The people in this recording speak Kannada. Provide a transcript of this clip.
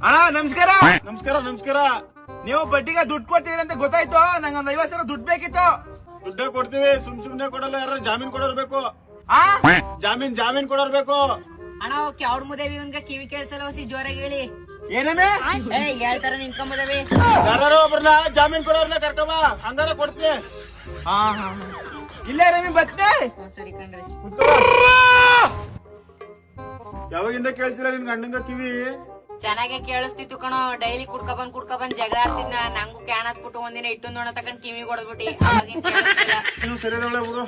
ಅಣ್ಣ ನಮಸ್ಕಾರ. ನಮಸ್ಕಾರ ನಮಸ್ಕಾರ. ನೀವು ಬಡ್ಡಿಗೆ ದುಡ್ಡು ಕೊಡ್ತೀರಿ ಅಂತ ಗೊತ್ತಾಯ್ತು. ನಂಗೊಂದ್ 50 ಸಾವಿರ ದುಡ್ಡು ಬೇಕಿತ್ತು. ದುಡ್ಡ ಕೊಡ್ತೀವಿ, ಸುಮ್ನೆ ಕೊಡಲ್ಲ. ಯಾರು ಜಾಮೀನ್ ಕೊಡೋರ್ಬೇಕು. ಜಾಮೀನ್ ಕೊಡೋರ್ಬೇಕು. ಅಣ್ಣ ಓಕೆ ಅವ್ರ ಮುದೇವಿ ಇವನ್ಗ ಕಿವಿ ಕೇಳ್ಸಲ್ಲ ಹೊಸಿ ಜೋರಾಗಿ ಹೇಳಿ. ಏನಮ್ಮೆ ಹೇಳ್ತಾರ ನಿನ್ಕೊಂಬುದೇವಿ. ಯಾರು ಒಬ್ರನ್ನ ಜಾಮೀನ್ ಕೊಡೋರ್ನ ಕರ್ಕಬ, ಹಂಗಾರ ಕೊಡ್ತೀನಿ. ಇಲ್ಲೇ ರವಿ ಬತ್ತೆ. ಸರಿ ಕಣ್ರಿ. ಯಾವಾಗಿಂದ ಕೇಳ್ತೀರಾ ನಿನ್ ಗಂಡಂಗ ಕಿವಿ? ಚೆನ್ನಾಗೆ ಕೇಳಿಸ್ತಿತ್ತು ಕಣೋ. ಡೈಲಿ ಕುಡ್ಕಬಂದ್ ಜಗಳ ಆಡ್ತಿದ್ನ. ನಂಗೂ ಕ್ಯಾನ್ ಹತ್ಬಿಟ್ಟು ಒಂದಿನ ಇಟ್ಟು ನೋಡ ತಕೊಂಡ್ ಕಿವಿ ಹೊಡೆದ್ಬಿಟ್ಟಿ. ಸರಿ ಬಿಡು.